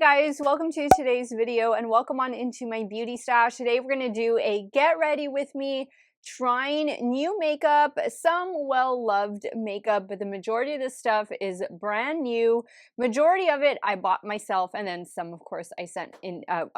guys, welcome to today's video and welcome on into my beauty stash. Today we're going to do a get ready with me trying new makeup, some well-loved makeup, but the majority of this stuff is brand new. Majority of it I bought myself, and then some of course I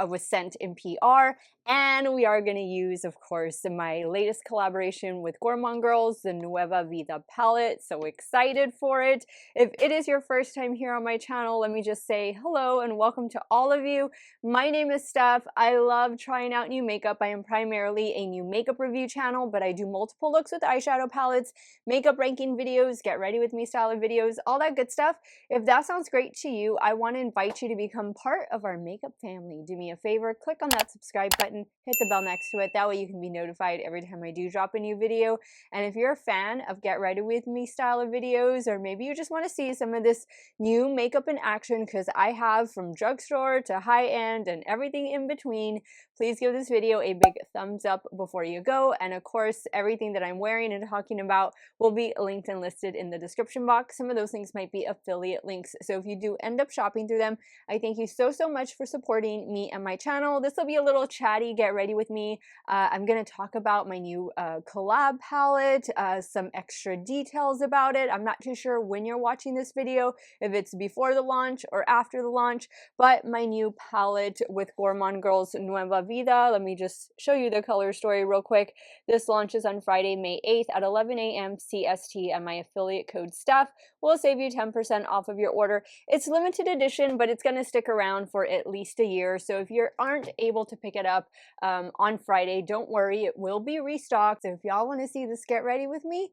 was sent in PR. And we are going to use, of course, my latest collaboration with Gourmand Girls, the Nueva Vida palette. So excited for it. If it is your first time here on my channel, let me just say hello and welcome to all of you. My name is Steph. I love trying out new makeup. I am primarily a new makeup review channel, but I do multiple looks with eyeshadow palettes, makeup ranking videos, get ready with me style of videos, all that good stuff. If that sounds great to you, I want to invite you to become part of our makeup family. Do me a favor, click on that subscribe button, hit the bell next to it. That way you can be notified every time I do drop a new video. And if you're a fan of get ready with me style of videos, or maybe you just want to see some of this new makeup in action, because I have from drugstore to high end and everything in between, please give this video a big thumbs up before you go. And of course, everything that I'm wearing and talking about will be linked and listed in the description box. Some of those things might be affiliate links, so if you do end up shopping through them, I thank you so much for supporting me and my channel. This will be a little chatty get ready with me. I'm going to talk about my new collab palette, some extra details about it. I'm not too sure when you're watching this video, if it's before the launch or after the launch, but my new palette with Gourmand Girls Nueva Vida. Let me just show you the color story real quick. This launches on Friday, May 8th at 11 a.m. CST, and my affiliate code Steff will save you 10% off of your order. It's limited edition, but it's going to stick around for at least a year. So if you aren't able to pick it up on Friday, don't worry, it will be restocked. So if y'all want to see this get ready with me,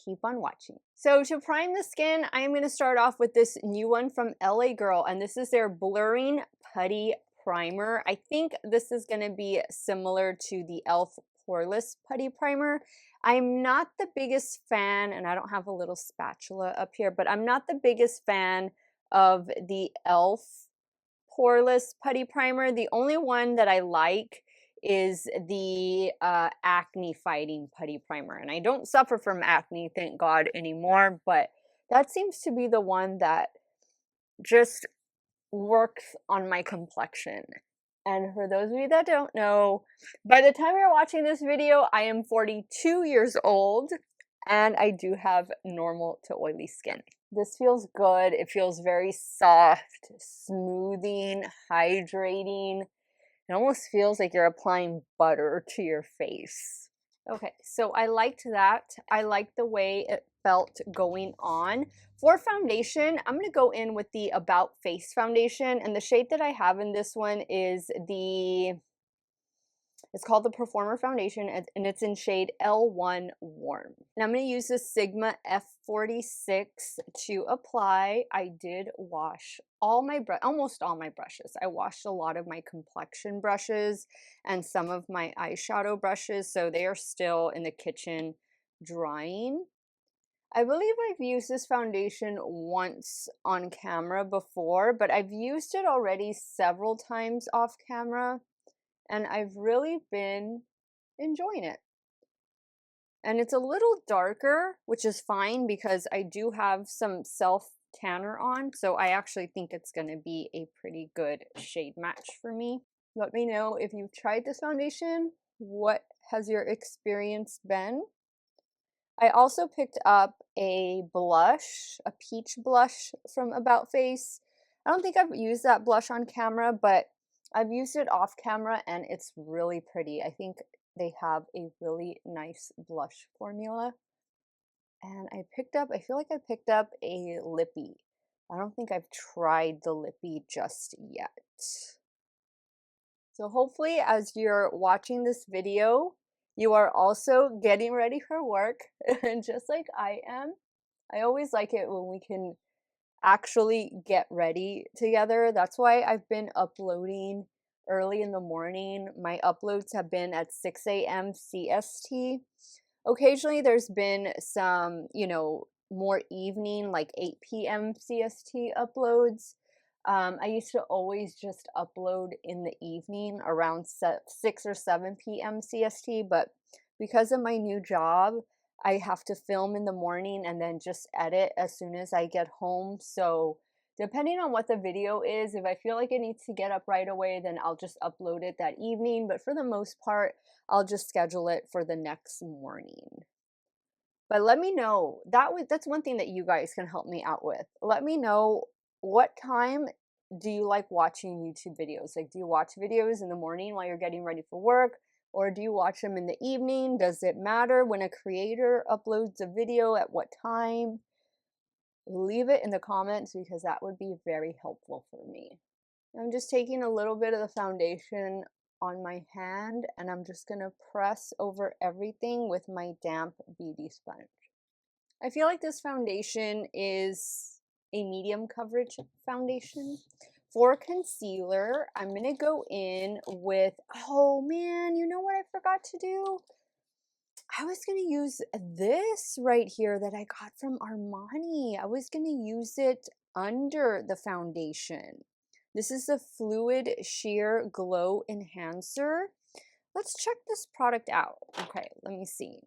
keep on watching. So to prime the skin, I am going to start off with this new one from LA Girl, and this is their Blurring Putty Primer. I think this is going to be similar to the e.l.f. Poreless Putty Primer. I'm not the biggest fan, and I don't have a little spatula up here, but I'm not the biggest fan of the e.l.f. Poreless Putty Primer. The only one that I like is the acne fighting putty primer, and I don't suffer from acne, thank God, anymore, but that seems to be the one that just works on my complexion. And for those of you that don't know, by the time you're watching this video, I am 42 years old and I do have normal to oily skin. This feels good. It feels very soft, smoothing, hydrating. It almost feels like you're applying butter to your face. Okay, so I liked that. I liked the way it felt going on. For foundation, I'm going to go in with the About Face foundation, and the shade that I have in this one is it's called the Performer Foundation, and it's in shade L1 Warm. And I'm going to use the Sigma F46 to apply. I did wash almost all my brushes. I washed a lot of my complexion brushes and some of my eyeshadow brushes, so they are still in the kitchen drying. I believe I've used this foundation once on camera before, but I've used it already several times off camera, and I've really been enjoying it. And it's a little darker, which is fine because I do have some self tanner on, so I actually think it's going to be a pretty good shade match for me. Let me know if you've tried this foundation. What has your experience been? I also picked up a blush, a peach blush from About Face. I don't think I've used that blush on camera, but I've used it off camera and it's really pretty. I think they have a really nice blush formula. And I feel like I picked up a lippy. I don't think I've tried the lippy just yet. So hopefully as you're watching this video, you are also getting ready for work, just like I am. I always like it when we can actually get ready together. That's why I've been uploading early in the morning. My uploads have been at 6 a.m. CST. Occasionally there's been some, more evening, like 8 p.m. CST uploads. I used to always just upload in the evening around 6 or 7 p.m. CST, but because of my new job, I have to film in the morning and then just edit as soon as I get home. So Depending on what the video is, if I feel like it needs to get up right away, then I'll just upload it that evening. But for the most part, I'll just schedule it for the next morning. But let me know. That's one thing that you guys can help me out with. Let me know, what time do you like watching YouTube videos? Like, do you watch videos in the morning while you're getting ready for work? Or do you watch them in the evening? Does it matter when a creator uploads a video at what time? Leave it in the comments because that would be very helpful for me. I'm just taking a little bit of the foundation on my hand and I'm just going to press over everything with my damp beauty sponge. I feel like this foundation is a medium coverage foundation. For concealer, I'm going to go in with, oh man, you know what I forgot to do? I was going to use this right here that I got from Armani. I was going to use it under the foundation. This is the Fluid Sheer Glow Enhancer. Let's check this product out. Okay, let me see.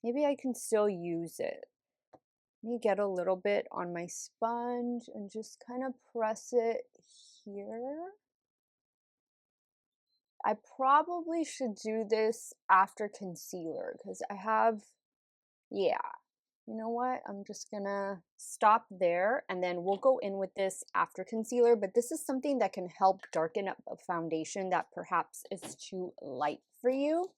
Maybe I can still use it. Let me get a little bit on my sponge and just kind of press it here. I probably should do this after concealer because I have, yeah, you know what? I'm just gonna stop there and then we'll go in with this after concealer, but this is something that can help darken up a foundation that perhaps is too light for you.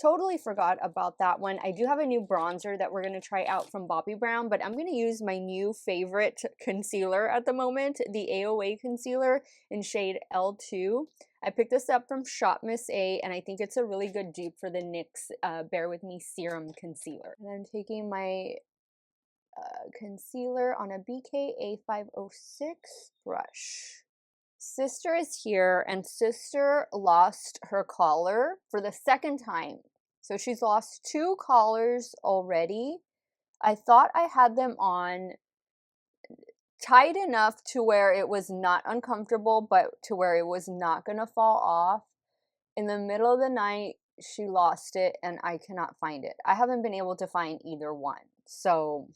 Totally forgot about that one. I do have a new bronzer that we're going to try out from Bobbi Brown, but I'm going to use my new favorite concealer at the moment, the AOA concealer in shade L2. I picked this up from Shop Miss A, and I think it's a really good dupe for the NYX Bear With Me Serum Concealer. And I'm taking my concealer on a BK A506 brush. Sister is here, and Sister lost her collar for the second time. So she's lost 2 collars already. I thought I had them on tight enough to where it was not uncomfortable, but to where it was not going to fall off. In the middle of the night, she lost it, and I cannot find it. I haven't been able to find either one. So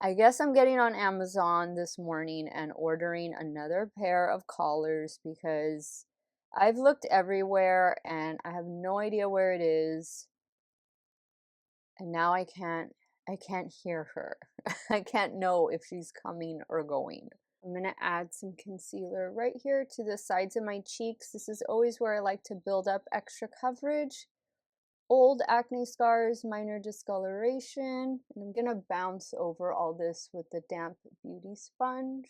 I guess I'm getting on Amazon this morning and ordering another pair of collars because I've looked everywhere and I have no idea where it is. And now I can't hear her. I can't know if she's coming or going. I'm going to add some concealer right here to the sides of my cheeks. This is always where I like to build up extra coverage. Old acne scars, minor discoloration, and I'm gonna bounce over all this with the damp beauty sponge.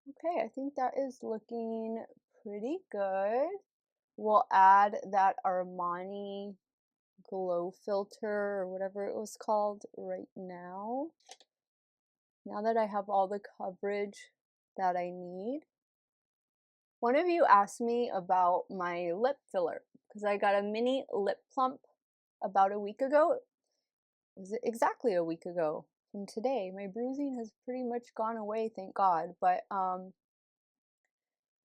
Okay, I think that is looking pretty good. We'll add that Armani glow filter or whatever it was called right now. Now that I have all the coverage that I need. One of you asked me about my lip filler because I got a mini lip plump about a week ago. Was it exactly a week ago from today? My bruising has pretty much gone away, thank God. But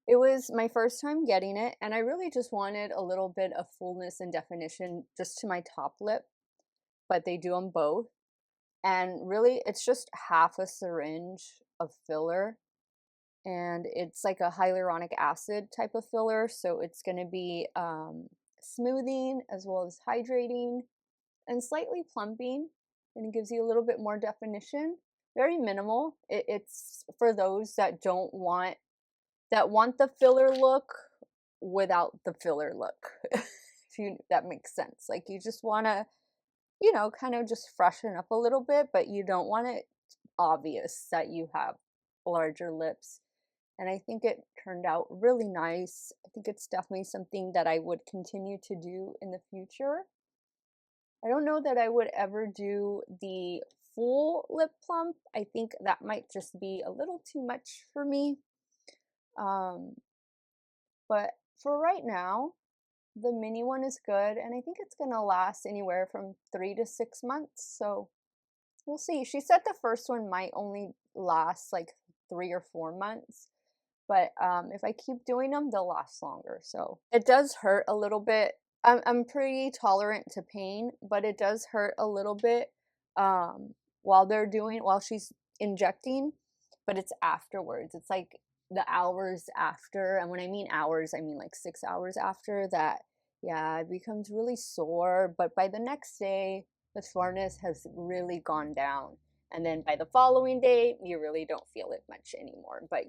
it was my first time getting it, and I really just wanted a little bit of fullness and definition just to my top lip, but they do them both. And really, it's just half a syringe of filler, and it's like a hyaluronic acid type of filler, so it's going to be smoothing as well as hydrating and slightly plumping, and it gives you a little bit more definition. Very minimal. It's for those that want the filler look without the filler look. If that makes sense. Like, you just want to, kind of just freshen up a little bit, but you don't want it obvious that you have larger lips. And I think it turned out really nice. I think it's definitely something that I would continue to do in the future. I don't know that I would ever do the full lip plump. I think that might just be a little too much for me. But for right now, the mini one is good, and I think it's going to last anywhere from 3 to 6 months. So we'll see. She said the first one might only last like 3 or 4 months. But if I keep doing them, they'll last longer. So it does hurt a little bit. I'm pretty tolerant to pain, but it does hurt a little bit while she's injecting. but it's afterwards. It's like the hours after, and when I mean hours, I mean like 6 hours after that, yeah, it becomes really sore. But by the next day, the soreness has really gone down. And then by the following day, you really don't feel it much anymore. But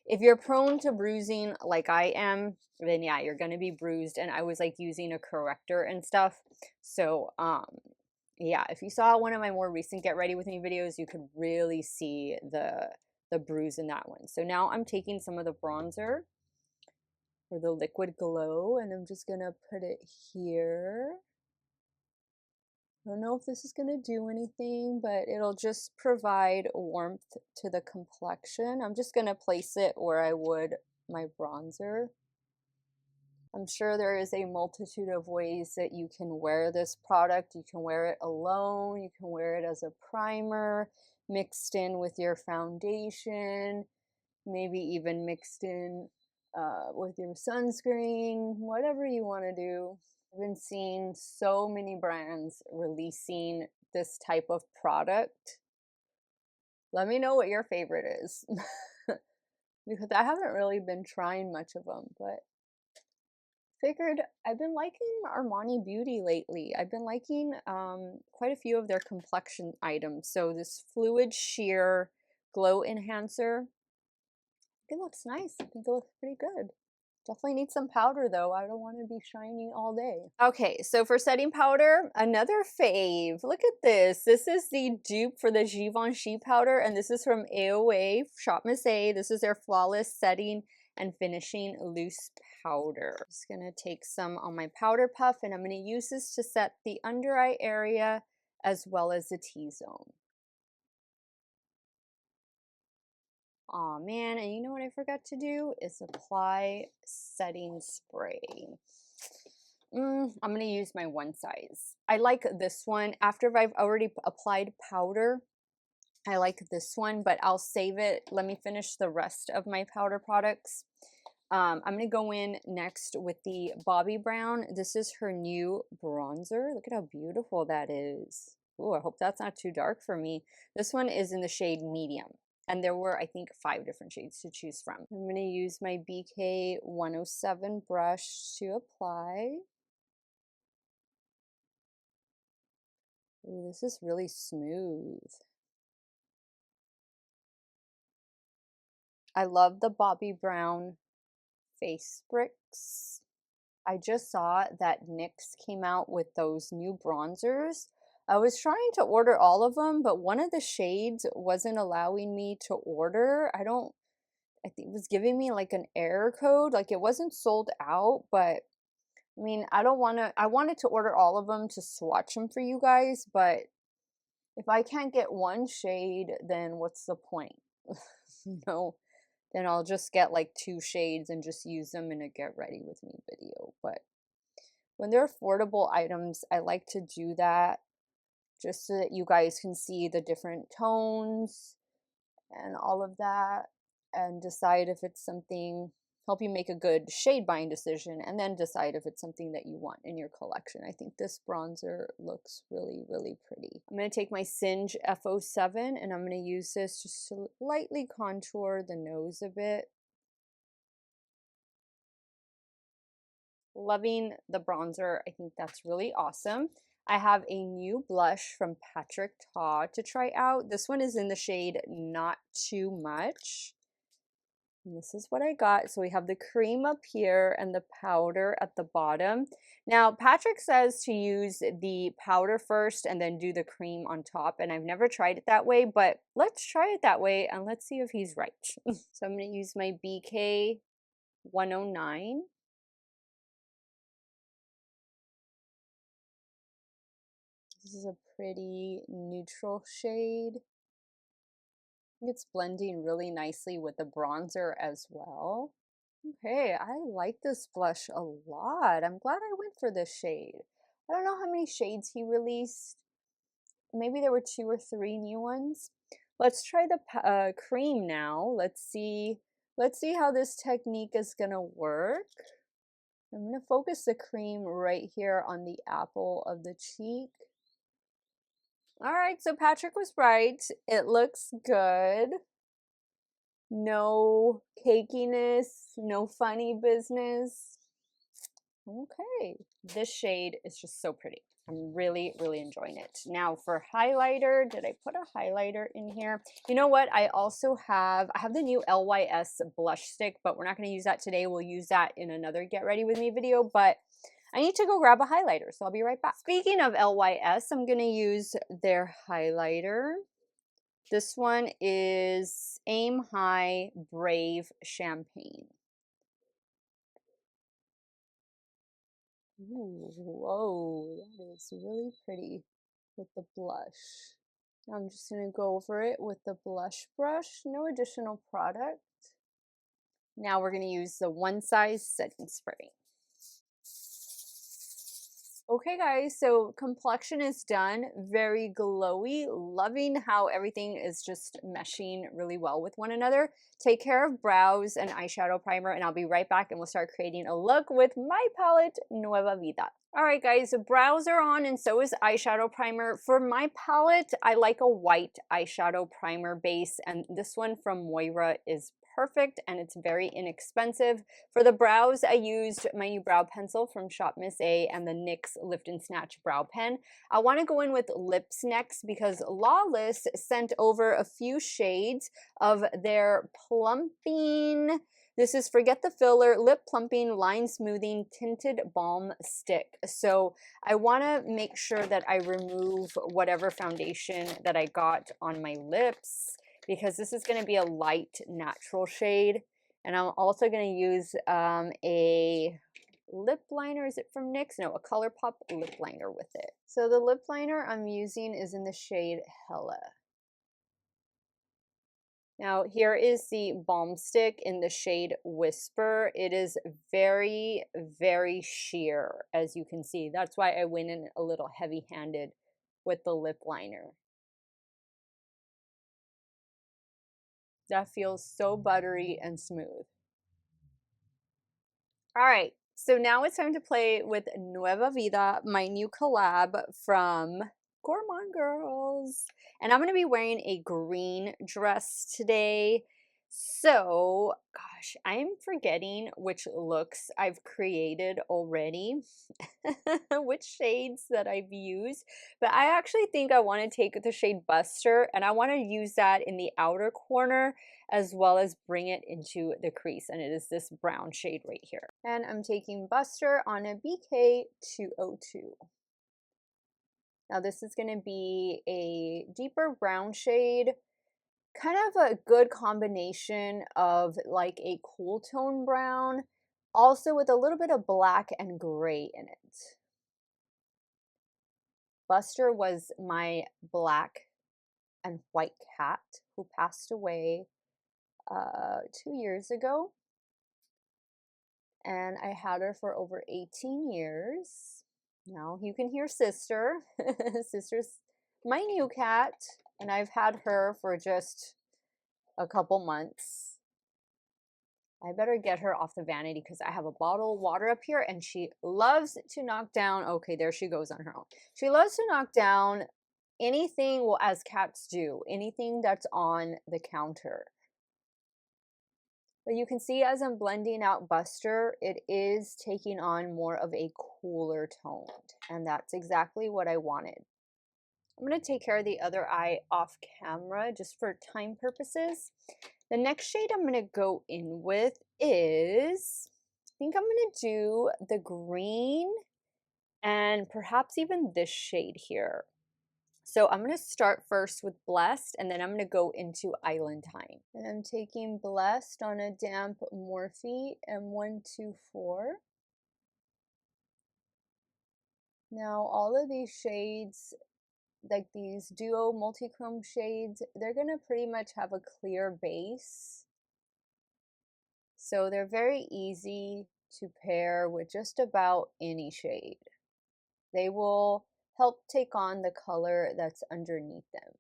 if you're prone to bruising like I am, then yeah, you're gonna be bruised. And I was like using a corrector and stuff. So yeah, if you saw one of my more recent Get Ready With Me videos, you could really see the bruise in that one. So now I'm taking some of the bronzer or the liquid glow, and I'm just gonna put it here. I don't know if this is gonna do anything, but it'll just provide warmth to the complexion. I'm just gonna place it where I would my bronzer. I'm sure there is a multitude of ways that you can wear this product. You can wear it alone, you can wear it as a primer, mixed in with your foundation, maybe even mixed in with your sunscreen, whatever you want to do. I've been seeing so many brands releasing this type of product. Let me know what your favorite is because I haven't really been trying much of them, but figured I've been liking Armani Beauty lately. I've been liking quite a few of their complexion items. So this Fluid Sheer Glow Enhancer, it looks nice. I think it looks pretty good. Definitely need some powder though. I don't want to be shiny all day. Okay, so for setting powder, another fave. Look at this. This is the dupe for the Givenchy powder, and this is from AOA Shop Miss A. This is their Flawless Setting and Finishing Loose Powder. I'm just gonna take some on my powder puff, and I'm gonna use this to set the under eye area as well as the T-zone. Oh man, and you know what I forgot to do is apply setting spray. I'm gonna use my one size. I like this one. After I've already applied powder, I like this one, but I'll save it. Let me finish the rest of my powder products. I'm gonna go in next with the Bobbi Brown. This is her new bronzer. Look at how beautiful that is. Oh, I hope that's not too dark for me. This one is in the shade medium. And there were, I think, 5 different shades to choose from. I'm going to use my BK 107 brush to apply. Ooh, this is really smooth. I love the Bobbi Brown face bricks. I just saw that NYX came out with those new bronzers. I was trying to order all of them, but one of the shades wasn't allowing me to order. I think it was giving me like an error code, like it wasn't sold out, but I mean, I wanted to order all of them to swatch them for you guys, but if I can't get one shade, then what's the point? You know, then I'll just get like 2 shades and just use them in a Get Ready With Me video. But when they're affordable items, I like to do that just so that you guys can see the different tones and all of that and decide if it's something, help you make a good shade buying decision, and then decide if it's something that you want in your collection. I think this bronzer looks really, really pretty. I'm going to take my Singe F07 and I'm going to use this just to lightly contour the nose a bit. Loving the bronzer. I think that's really awesome. I have a new blush from Patrick Ta to try out. This one is in the shade Not Too Much. And this is what I got. So we have the cream up here and the powder at the bottom. Now, Patrick says to use the powder first and then do the cream on top. And I've never tried it that way, but let's try it that way and let's see if he's right. So I'm going to use my BK 109. This is a pretty neutral shade. It's blending really nicely with the bronzer as well. Okay, I like this blush a lot. I'm glad I went for this shade. I don't know how many shades he released. Maybe there were 2 or 3 new ones. Let's try the cream now. Let's see how this technique is gonna work. I'm gonna focus the cream right here on the apple of the cheek. All right, so Patrick was right. It looks good. No cakiness, no funny business. Okay, this shade is just so pretty. I'm really, really enjoying it. Now for highlighter, did I put a highlighter in here? You know what? I have the new LYS blush stick, but we're not going to use that today. We'll use that in another Get Ready With Me video, but I need to go grab a highlighter, so I'll be right back. Speaking of LYS, I'm going to use their highlighter. This one is Aim High Brave Champagne. Ooh, whoa, that is really pretty with the blush. I'm just going to go over it with the blush brush, no additional product. Now we're going to use the One Size setting spray. Okay guys, so complexion is done, very glowy, loving how everything is just meshing really well with one another. Take care of brows and eyeshadow primer, and I'll be right back and we'll start creating a look with my palette Nueva Vida. Alright guys, the brows are on and so is eyeshadow primer. For my palette, I like a white eyeshadow primer base, and this one from Moira is perfect and it's very inexpensive. For the brows, I used my new brow pencil from Shop Miss A and the NYX Lift and Snatch brow pen. I want to go in with lips next because Lawless sent over a few shades of their plumping. This is Forget the Filler Lip Plumping Line Smoothing Tinted Balm Stick. So I want to make sure that I remove whatever foundation that I got on my lips, because this is going to be a light natural shade. And I'm also going to use a lip liner. Is it from NYX? No, a ColourPop lip liner with it. So the lip liner I'm using is in the shade Hella. Now here is the balm stick in the shade Whisper. It is very, very sheer, as you can see. That's why I went in a little heavy-handed with the lip liner. That feels so buttery and smooth. All right, so now it's time to play with Nueva Vida, my new collab from Gourmand Girls. And I'm going to be wearing a green dress today. So, gosh, I'm forgetting which looks I've created already, which shades that I've used. But I actually think I want to take the shade Buster and I want to use that in the outer corner as well as bring it into the crease. And it is this brown shade right here. And I'm taking Buster on a BK202. Now this is going to be a deeper brown shade, kind of a good combination of like a cool tone brown, also with a little bit of black and gray in it. Buster was my black and white cat who passed away 2 years ago. And I had her for over 18 years. Now you can hear Sister. Sister's my new cat, and I've had her for just a couple months. I better get her off the vanity because I have a bottle of water up here and she loves to knock down. Okay, there she goes on her own. She loves to knock down anything, well, as cats do, anything that's on the counter. But you can see as I'm blending out Buster, it is taking on more of a cooler tone, and that's exactly what I wanted. I'm going to take care of the other eye off camera just for time purposes. The next shade I'm going to go in with is, I think I'm going to do the green and perhaps even this shade here. So I'm going to start first with Blessed, and then I'm going to go into Island Time. And I'm taking Blessed on a damp Morphe M124. Now all of these shades, like these duo multi-chrome shades, they're going to pretty much have a clear base. So they're very easy to pair with just about any shade. They will help take on the color that's underneath them.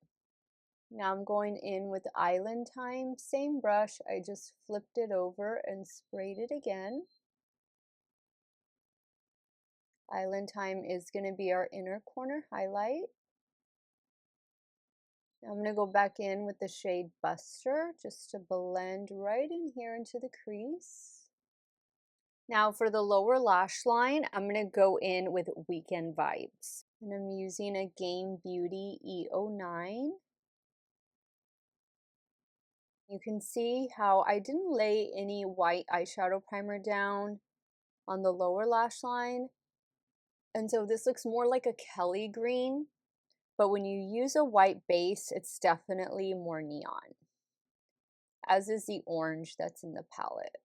Now I'm going in with Island Time, same brush, I just flipped it over and sprayed it again. Island Time is going to be our inner corner highlight. Now I'm going to go back in with the shade Buster just to blend right in here into the crease. Now for the lower lash line, I'm going to go in with Weekend Vibes. And I'm using a Game Beauty E09. You can see how I didn't lay any white eyeshadow primer down on the lower lash line. And so this looks more like a Kelly green, but when you use a white base, it's definitely more neon, as is the orange that's in the palette.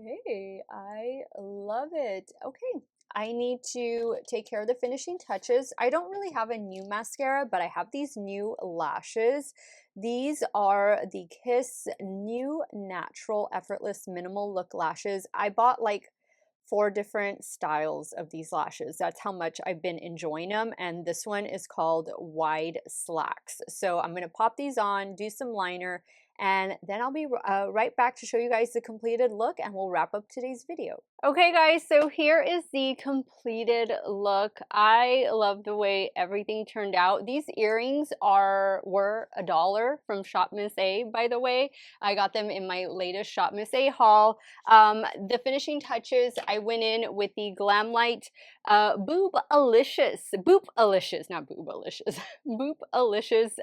Okay, I love it. Okay, I need to take care of the finishing touches. I don't really have a new mascara, but I have these new lashes. These are the Kiss New Natural Effortless Minimal Look Lashes. I bought like 4 different styles of these lashes. That's how much I've been enjoying them. And this one is called Wide Slacks. So I'm going to pop these on, do some liner, and then I'll be right back to show you guys the completed look, and we'll wrap up today's video. Okay guys, so here is the completed look. I love the way everything turned out. These earrings were $1 from Shop Miss A, by the way. I got them in my latest Shop Miss A haul. The finishing touches, I went in with the Glamlite Boop-alicious, not Boobalicious, Boop-alicious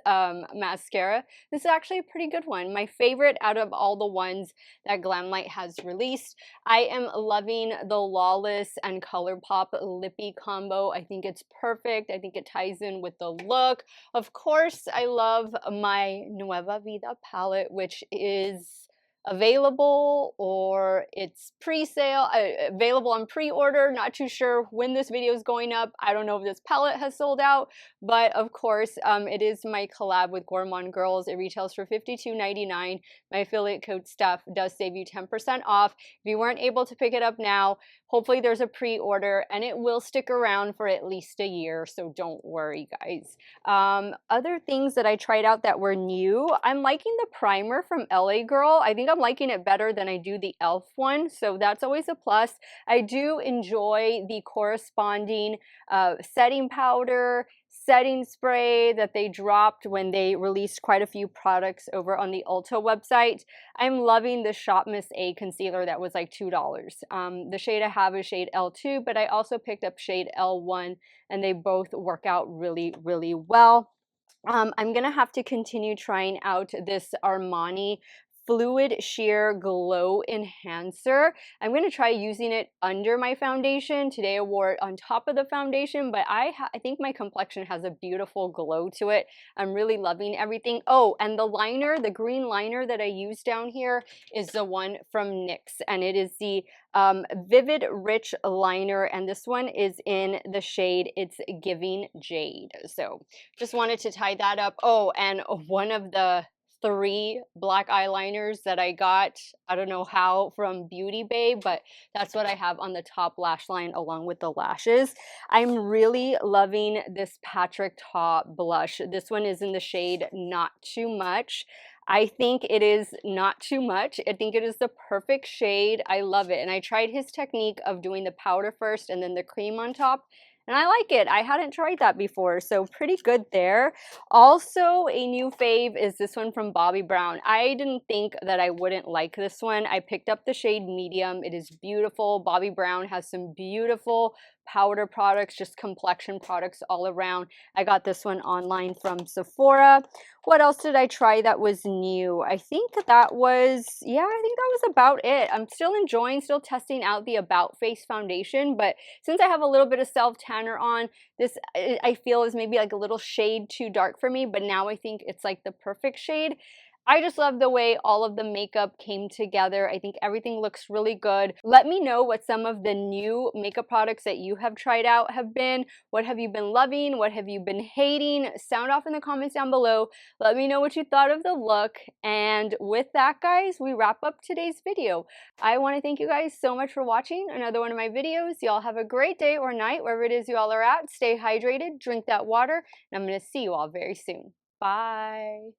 mascara. This is actually a pretty good one. My favorite out of all the ones that Glamlite has released. I am loving the Lawless and ColourPop Lippy combo. I think it's perfect. I think it ties in with the look. Of course, I love my Nueva Vida palette, which is available, or it's pre-sale, available on pre-order. Not too sure when this video is going up. I don't know if this palette has sold out, but of course it is my collab with Gourmand Girls. It retails for $52.99. My affiliate code Steff does save you 10% off. If you weren't able to pick it up now, hopefully there's a pre-order, and it will stick around for at least a year, so don't worry guys. Other things that I tried out that were new, I'm liking the primer from LA Girl. I think I'm liking it better than I do the e.l.f. one, so that's always a plus. I do enjoy the corresponding setting powder, setting spray that they dropped when they released quite a few products over on the Ulta website. I'm loving the Shop Miss A concealer that was like $2. The shade I have is shade L2, but I also picked up shade L1, and they both work out really, really well. I'm gonna have to continue trying out this Armani Fluid Sheer Glow Enhancer. I'm going to try using it under my foundation. Today I wore it on top of the foundation, but I think my complexion has a beautiful glow to it. I'm really loving everything. Oh, and the liner, the green liner that I use down here is the one from NYX, and it is the Vivid Rich Liner, and this one is in the shade It's Giving Jade. So just wanted to tie that up. Oh, and one of the 3 black eyeliners that I got, I don't know how, from Beauty Bay, but that's what I have on the top lash line along with the lashes. I'm really loving this Patrick Ta blush. This one is in the shade Not Too Much. I think it is not too much. I think it is the perfect shade. I love it. And I tried his technique of doing the powder first and then the cream on top, and I like it. I hadn't tried that before, so pretty good there. Also, a new fave is this one from Bobbi Brown. I didn't think that I wouldn't like this one. I picked up the shade Medium. It is beautiful. Bobbi Brown has some beautiful powder products, just complexion products all around. I got this one online from Sephora. What else did I try that was new? I think that was, yeah, I think that was about it. I'm still enjoying, still testing out the About Face foundation, but since I have a little bit of self-tanner on, this I feel is maybe like a little shade too dark for me, but now I think it's like the perfect shade. I just love the way all of the makeup came together. I think everything looks really good. Let me know what some of the new makeup products that you have tried out have been. What have you been loving? What have you been hating? Sound off in the comments down below. Let me know what you thought of the look. And with that, guys, we wrap up today's video. I want to thank you guys so much for watching another one of my videos. Y'all have a great day or night, wherever it is you all are at. Stay hydrated, drink that water, and I'm going to see you all very soon. Bye.